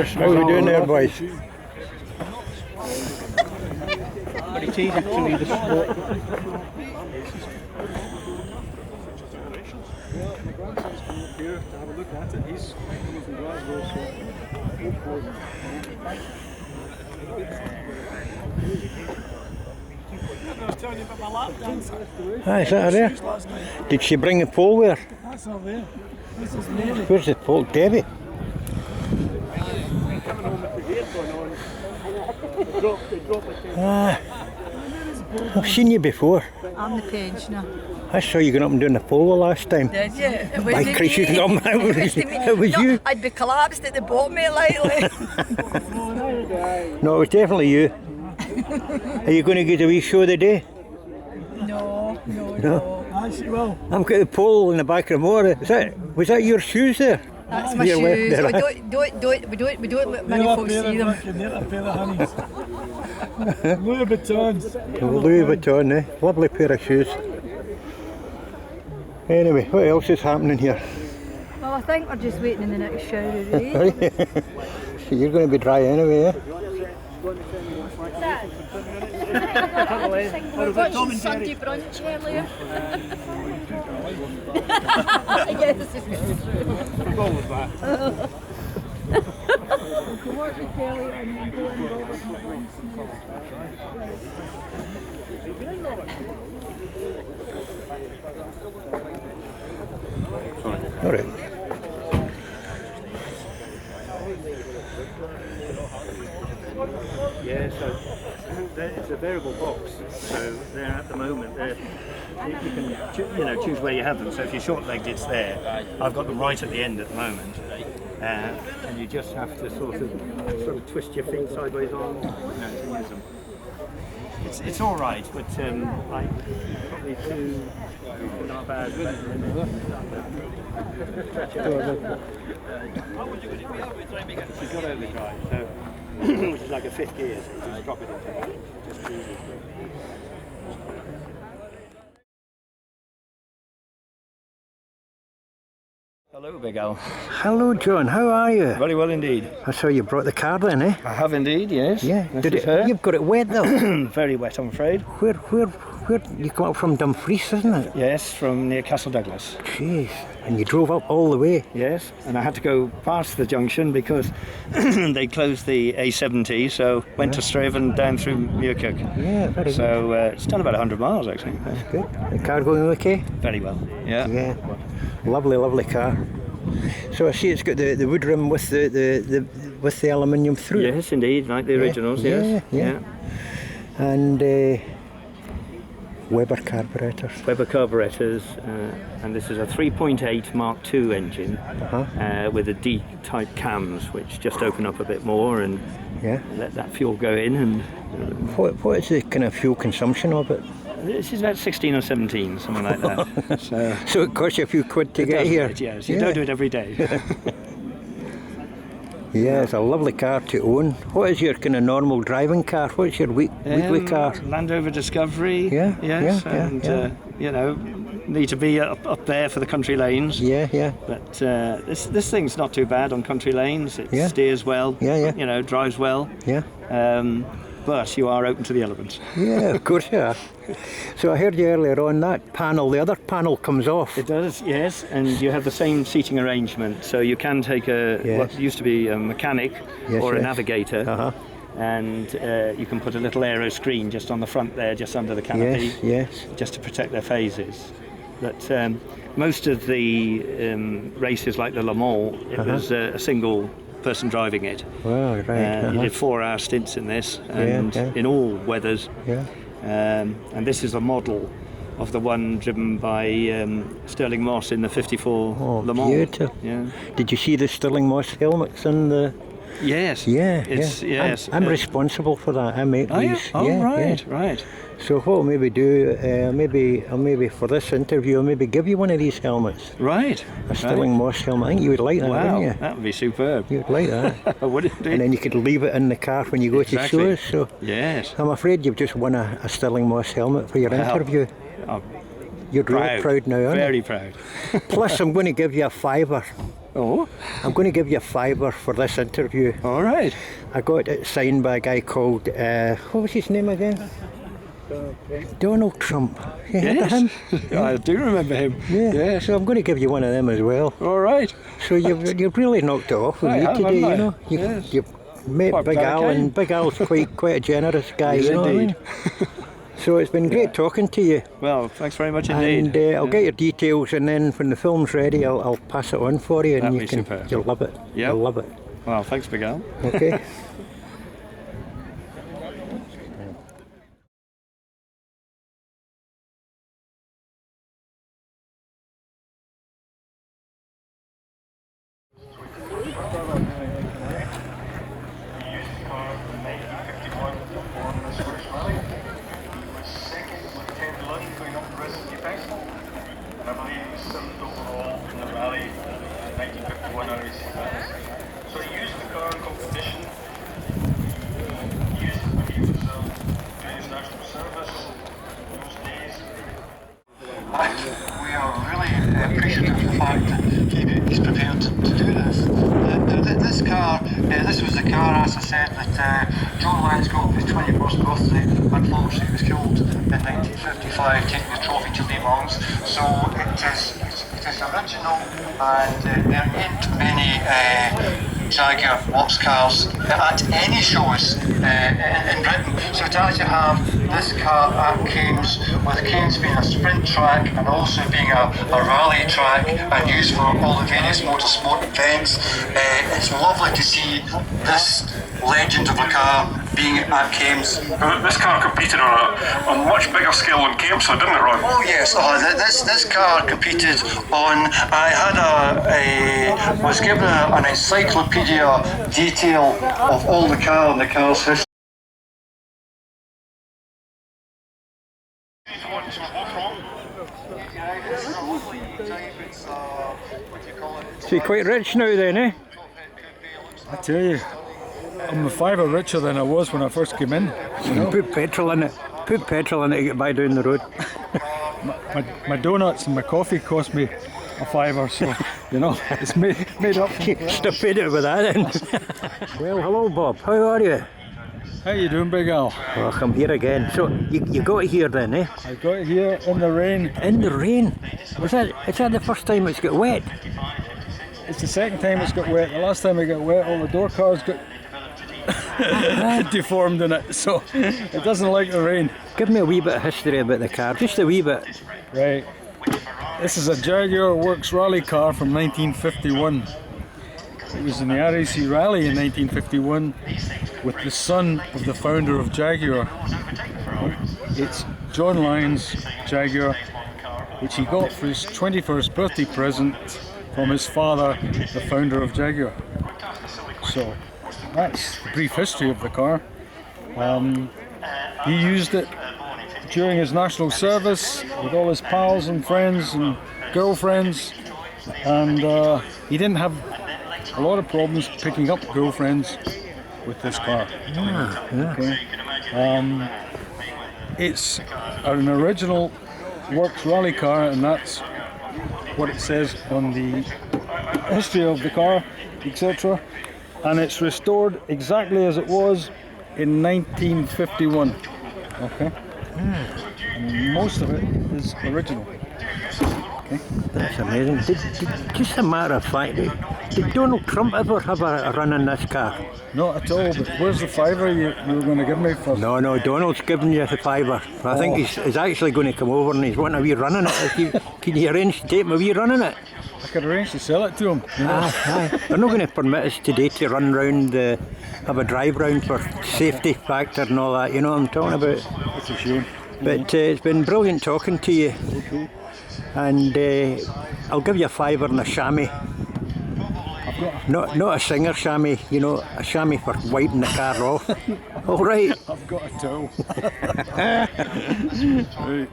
How are we doing there, boys? But it is actually the sport. My grandson's come up here to have a look at it. He's coming from Glasgow, I was telling you about my lap dancer. Ah, is that her there? Did she bring the pole with her? That's not there. This is Mary. Where's the pole? Debbie? Coming home with the hair going on. They drop it. Ah, I've seen you before. I'm the pensioner. I saw you going up and doing the pole last time. Did you? It By Christ, you can come out. It was you. I'd be collapsed at the bottom of it lately. No, it was definitely you. Are you going to get a wee show today? No. I see, well. I've got the pole in the back of the motor. Was that your shoes there? That's my Your left shoes. there. We don't let many folks see them. A pair of honeys. Louis Vuittons. Louis Vuitton, eh? Lovely pair of shoes. Anyway, what else is happening here? Well, I think we're just waiting in the next shower, eh? So you're going to be dry anyway, eh? We're watching Sunday brunch earlier. Yes. What was that? All right. Yeah, so it's a variable box. So they're at the moment, you can choose where you have them. So if you're short-legged, it's there. I've got them right at the end at the moment. And you just have to sort of twist your feet sideways on to use them. It's all right, but like probably 2.5 hours better than She's got overdrive, so which is like a fifth gear, so you just drop it into it. Just easy. Hello, Big Al. Hello, John. How are you? Very well indeed. I saw you brought the car then, eh? I have indeed, yes. Yeah. This is her. You've got it wet though. Very wet, I'm afraid. Where you come up from Dumfries, isn't it? Yes, from near Castle Douglas. Jeez. And you drove up all the way. Yes, and I had to go past the junction because they closed the A70, so went to Straven down through Muirkirk. Yeah, very good. So it's done about 100 miles actually. That's good. The car going okay? Very well. Yeah. Yeah. Lovely car. So I see it's got the wood rim with the aluminium through. Yes, indeed, like the originals. Yes. Yeah. And Weber carburetors. Weber carburetors, and this is a 3.8 Mark II engine with a D-type cams, which just open up a bit more and let that fuel go in. And what is the kind of fuel consumption of it? this is about 16 or 17, something like that. So it costs you a few quid to get here. Yes, you don't do it every day. Yeah, it's a lovely car to own. What is your kind of normal driving car? What's your weekly car? Land Rover Discovery. Yeah. You know, need to be up there for the country lanes. Yeah. But this thing's not too bad on country lanes. It steers well. Yeah. You know, drives well. Yeah. But you are open to the elements. Yeah, of course you are. So I heard you earlier on that panel, the other panel comes off. It does, yes, and you have the same seating arrangement. So you can take what used to be a mechanic or a navigator, and you can put a little aero screen just on the front there, just under the canopy, just to protect their phases. But most of the races, like the Le Mans, it was a single person driving it. Wow, right. You did 4-hour stints in this, and in all weathers. And this is a model of the one driven by Stirling Moss in the '54 Le Mans. Beautiful. Yeah. Did you see the Stirling Moss helmets and the Yes. Yeah, It's, yeah. yes. I'm responsible for that. I make Are you? these. Oh, yeah, right, yeah. right. So what I'll maybe do, maybe for this interview, I'll maybe give you one of these helmets. Right. A Stirling Moss helmet. I think you would like that, Wow, wouldn't you? that would be superb. You would like that. I would indeed. And then you could leave it in the car when you go Exactly. to shows. So Yes. I'm afraid you've just won a Stirling Moss helmet for your Well, interview. I'm You're really proud now, aren't very you? proud. Plus, I'm going to give you a £5. Oh, I'm going to give you a £5 for this interview. all right. I got it signed by a guy called, what was his name again? Donald Trump. You heard of him? I do remember him. Yeah. Yes. So I'm going to give you one of them as well. All right. So you've really knocked it off with I me have, today, haven't I? you know. Yes. You've met Well, Big very Al, kind. and Big Al's quite a generous guy, Yes, you know what I mean? indeed. So it's been great talking to you. Well, thanks very much indeed. And I'll get your details, and then when the film's ready, I'll pass it on for you, and That'd be superb. you'll love it. Yep. You'll love it. Well, thanks, Big Al. Okay. I believe he was 7th overall in the rally 1951 RAC class. So he used the car in competition. He used it when he was doing his national service in those days. We are really appreciative of the fact that he's prepared to do this. This car, this was the car, as I said, that John Lyons got for his 21st birthday. Unfortunately, he was killed in 1955, taking the trophy to Le Mans. So it is original, and there ain't many Jaguar works cars at any shows in Britain. So to actually have this car at Kames, with Kames being a sprint track and also being a rally track and used for all the various motorsport events, it's lovely to see this legend of a car being at Kames. This car competed on a much bigger scale than Kames, so didn't it, Ron? Oh yes, this car competed on. I was given an encyclopedia detail of all the car and the car's history. So you're quite rich now then, eh? I tell you, I'm a £5 richer than I was when I first came in. You know? Put petrol in it. Put petrol in it to get by down the road. My donuts and my coffee cost me a £5, so you know it's made up. Stop paid it with that then. Well, hello Bob, how are you? How you doing, Big Al? Oh, I'm here again. So you got here then, eh? I got here in the rain. In the rain? Is that the first time it's got wet? It's the second time it's got wet. The last time it got wet, all the door cars got deformed in it, so it doesn't like the rain. Give me a wee bit of history about the car, just a wee bit. Right. This is a Jaguar Works rally car from 1951. It was in the RAC Rally in 1951 with the son of the founder of Jaguar. It's John Lyons' Jaguar, which he got for his 21st birthday present from his father, the founder of Jaguar. So that's the brief history of the car. He used it during his national service with all his pals and friends and girlfriends, and he didn't have a lot of problems picking up girlfriends with this car. Okay. It's an original Works rally car, and that's what it says on the history of the car, etc. And it's restored exactly as it was in 1951. Okay. And most of it is original. Okay. That's amazing. Just a matter of fact, did Donald Trump ever have a run in this car? Not at all, but where's the £5 you were going to give me for? No, Donald's giving you the £5. I think he's actually going to come over and he's wanting a wee run in it. Can you arrange to take him a wee run in it? I could arrange to sell it to him. You know? Aye. They're not going to permit us today to run round, have a drive round for safety factor and all that, you know what I'm talking about? It's a shame. But it's been brilliant talking to you. And I'll give you a £5 and a chamois. A Not a singer chamois, you know, a chamois for wiping the car off. All right. I've got a towel. Right.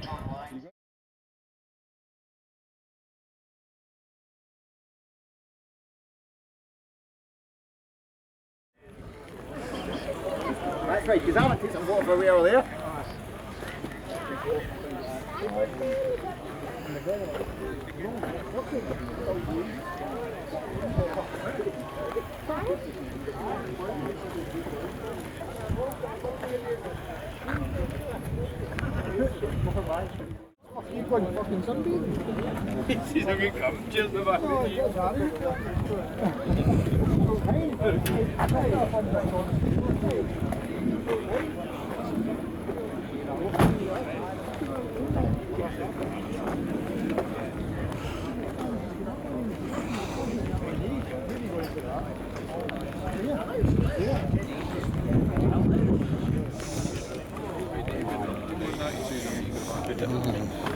That's right, because Alan takes some water for a wheel there.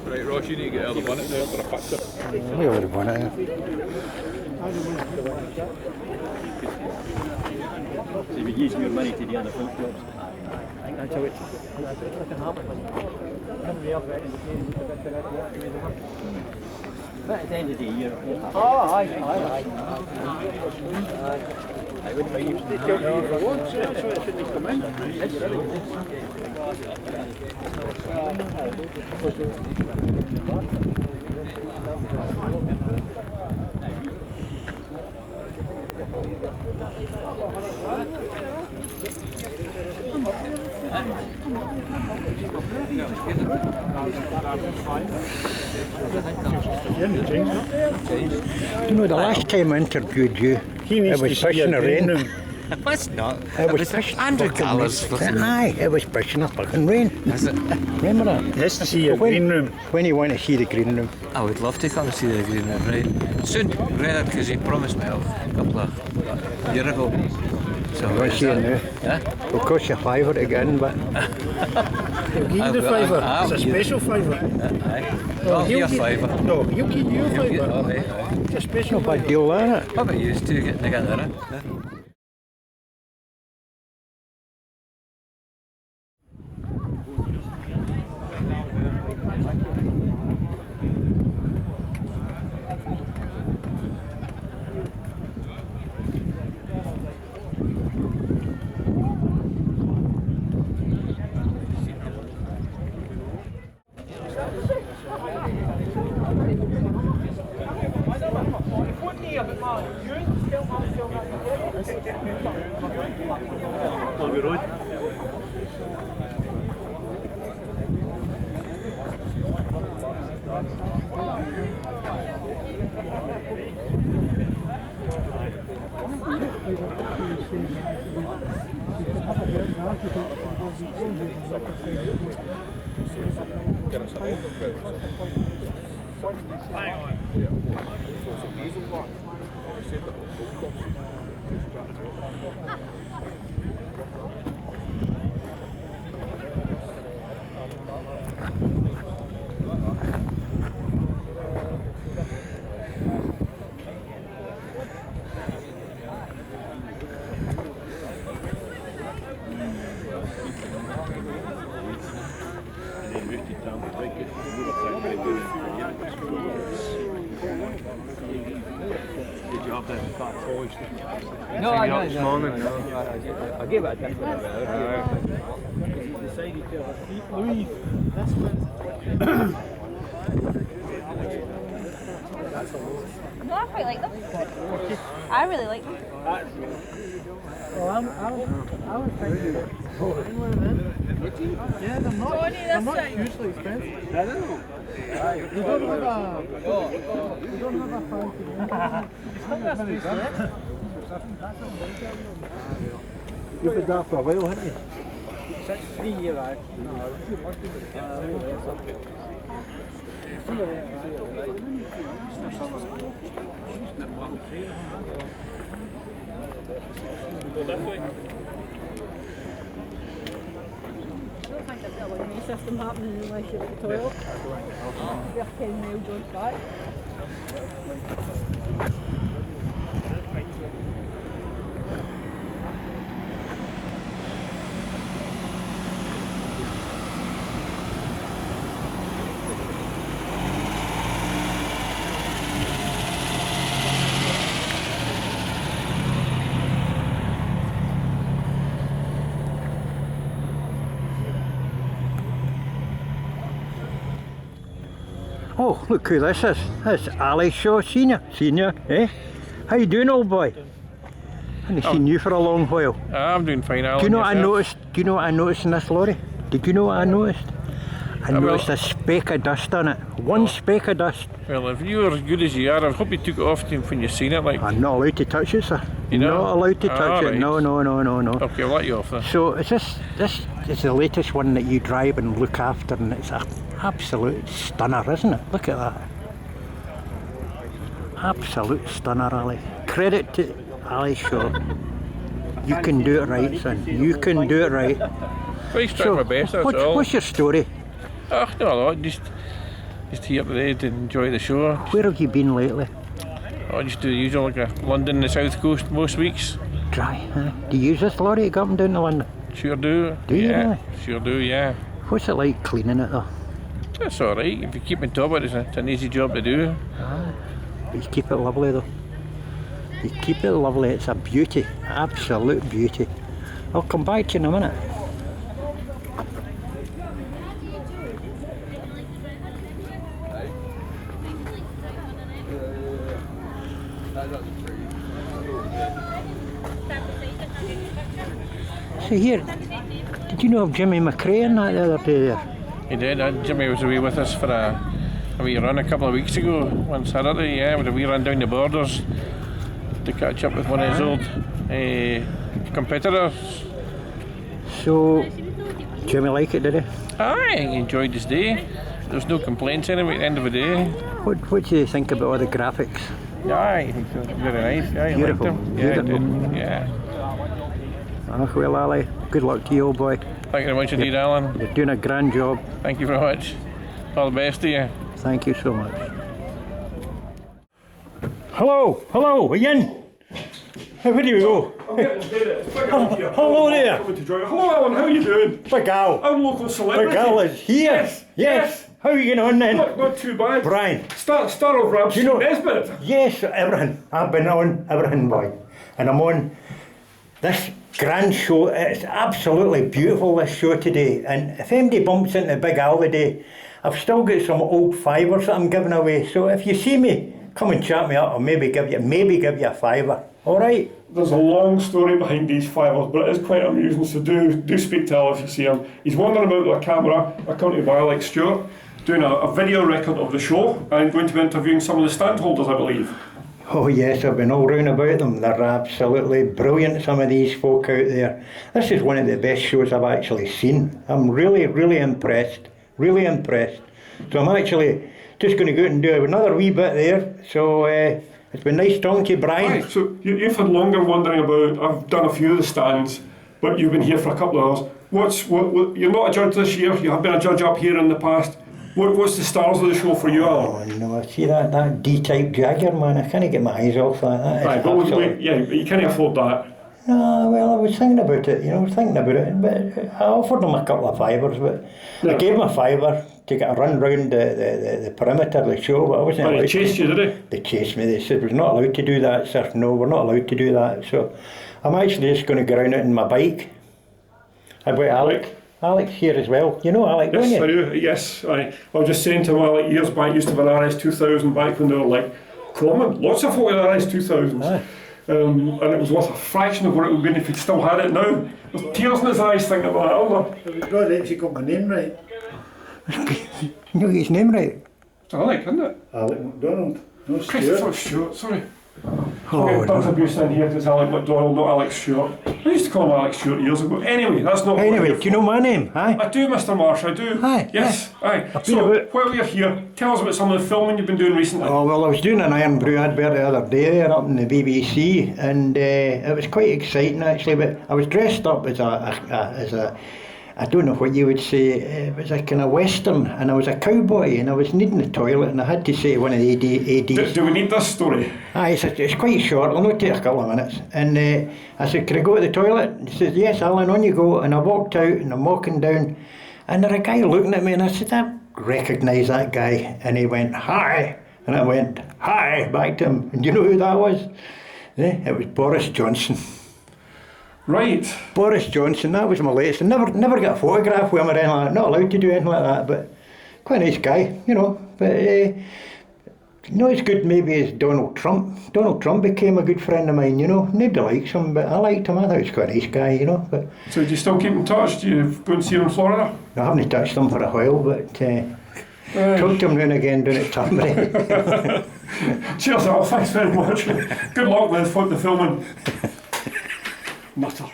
Right, Ross, you need to get out of the bonnet there for a picture. We would have won it. So you're using your money to the other folk jobs. I think that's how it's looking happen. Everybody else reckons it's a bit of work. But at the end of the day, you're... Oh, aye. I wouldn't mind you to tell me for once. That's why I shouldn't come in. You know, the last time I interviewed you, it was pushing the rain. It's not. It was pushing Andrew fucking Caller's rain. Aye, it was pushing a fucking rain. Is it? Remember that? Yes, to see your green room. When you want to see the green room. I would love to come and see the green room, right? Soon, rather, because he promised me a couple of years ago. So I want to see it now. Yeah? It'll cost you $5 to get in, but He'll give you the fiver. It's a special fiver. Aye. I'll give you a fiver. No, he'll give you a fiver. All right, aye. It's a special no big deal, isn't it? How about you two getting together, eh? Bobby Road. Did you have that fat polish? No, I know. This morning. I'll give it a different Decided to have a feet Louis. This one. No, I quite like them. I really like them. Oh, I was thinking one of them. Yeah, they're not hugely expensive. I don't know. You don't have a fancy You've been there for a while, haven't you? 3 years, aye. Go that way. I don't think there's a new system happening unless you're at the toilet. You're 10 miles on back. Oh, look who this is. That's Ali Shaw, Senior, eh? How you doing, old boy? I haven't seen you for a long while. I'm doing fine, Alan. Do you know what I yourself? noticed? Do you know what I noticed in this lorry? Did you know what I noticed? I well- noticed a speck of dust on it. One speck of dust. Well, if you're as good as you are, I hope you took it off when you seen it. Like, I'm not allowed to touch it, sir. You know? Not allowed to touch it. Alright. No. okay, I'll let you off then. So is this is the latest one that you drive and look after, and it's an absolute stunner, isn't it? Look at that. Absolute stunner, Ali. Credit to Ali Shaw. You can do it right, son. You can do it right. Trying to try my best, that's all. What's your story? Oh, not a lot, just here today to enjoy the show. Where have you been lately? I just do the usual, like a London and the South Coast most weeks. Dry, huh? Do you use this lorry to go up and down to London? Sure do. Do you yeah, really? Sure do, yeah. What's it like cleaning it though? That's alright, if you keep on top of it, it's an easy job to do. You keep it lovely though. You keep it lovely, it's a beauty, absolute beauty. I'll come back to you in a minute. So here, did you know of Jimmy McRae and that the other day there? He did. Jimmy was away with us for a wee run a couple of weeks ago, one Saturday, yeah, with a wee run down the borders to catch up with one of his old competitors. So, Jimmy like it, did he? Aye, he enjoyed his day. There was no complaints anyway at the end of the day. What do you think about all the graphics? Aye, I think so. Very nice. Aye, Beautiful, I liked him. Yeah, beautiful. I did. Yeah. Ah, well, Ali, good luck to you, old boy. Thank you very much indeed, Alan. You're doing a grand job. Thank you very much. All the best to you. Thank you so much. Hello, are you in? Where do you go? Hello there. Hello, Alan. How are you doing? Big Al. I'm local celebrity. Big Al is here. Yes. How are you getting on then? Not too bad. Brian. Star of Rap. You know- Nesbitt. Yes, everything. I've been on everything, boy. And I'm on this grand show. It's absolutely beautiful, this show today. And if anybody bumps into Big Al today, I've still got some old fivers that I'm giving away. So if you see me, come and chat me up. I'll maybe give you a fiver. All right? There's a long story behind these fivers, but it is quite amusing. So do speak to Al if you see him. He's wandering about with a camera, accompanied by Alex Stewart, doing a video record of the show, and going to be interviewing some of the stand holders, I believe. Oh yes, I've been all round about them. They're absolutely brilliant, some of these folk out there. This is one of the best shows I've actually seen. I'm really impressed. Really impressed. So I'm actually just going to go out and do another wee bit there. So it's been nice talking to you, Brian. Right, so you've had longer wondering about, I've done a few of the stands, but you've been here for a couple of hours. What you're not a judge this year, you have been a judge up here in the past. What's the stars of the show for you, Alan? Oh no, I see that D-type Jagger, man, I can't get my eyes off that. That is Right, but absolute- you can't afford that. No, well, I was thinking about it, but I offered them a couple of fivers, but I gave them a fiver to get a run round the perimeter of the show, but I wasn't Well, allowed they to. chased you, did they? They chased me, they said, we're not allowed to do that, sir. No, we're not allowed to do that. So I'm actually just going to get around it in my bike. I've got Alex here as well. You know Alec, don't Yes, you? I do. Yes, I was just saying to him, Alec, years back, used to have an RS2000 back when they were like common. Lots of folk with RS2000s. Aye. And it was worth a fraction of what it would have been if he'd still had it now. There's tears in his eyes thinking about it, aren't there? God, actually got my name right. You know his name right? It's Alec, isn't it? Alec MacDonald. No, Christopher Stewart, sorry. Oh, Okay, that's no. abuse in here, it's Alec MacDonald, not Alex Stewart. I used to call him Alex Stewart years ago. Anyway, that's not what Anyway, we're do you know my name? I Aye? do, Mr. Marsh, I do. Aye, Yes, aye. been So, about- while we're here, tell us about some of the filming you've been doing recently. Oh, well, I was doing an Iron Brew advert the other day there up in the BBC, and it was quite exciting actually, but I was dressed up as a I don't know what you would say, it was a kind of western, and I was a cowboy, and I was needing the toilet, and I had to say to one of the ADs, Do we need this story? Aye, it's quite short, it'll only take a couple of minutes. And I said, can I go to the toilet? And he says, yes, Alan, on you go. And I walked out and I'm walking down and there a guy looking at me and I said, I recognise that guy. And he went, hi. And I went, hi, back to him. And do you know who that was? It was Boris Johnson. Right. Boris Johnson, that was my latest. I never got a photograph with him or anything like that. Not allowed to do anything like that, but quite a nice guy, you know. But not as good maybe as Donald Trump. Donald Trump became a good friend of mine, you know. Nobody likes him, but I liked him. I thought he was quite a nice guy, you know. But So do you still keep in touch? Do you go and see him in Florida? I haven't touched him for a while, but talk to him now and again down at Tunbury. Cheers, Al. Thanks very much. Good luck with the filming. Nutter.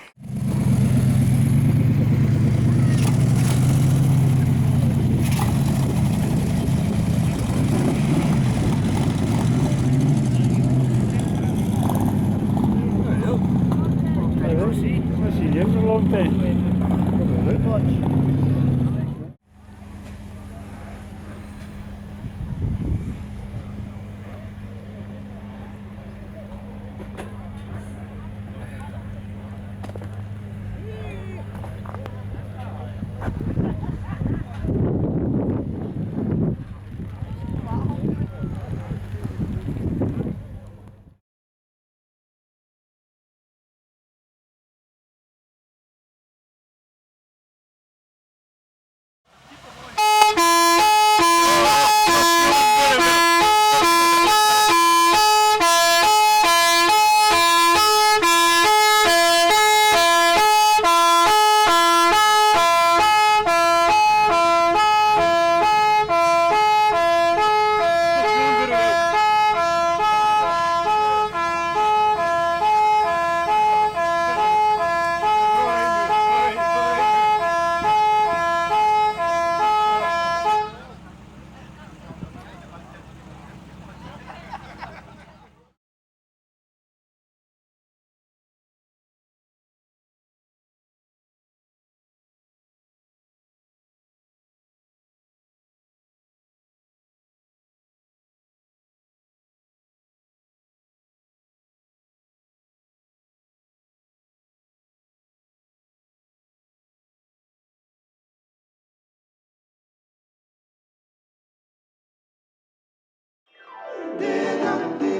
Dig up the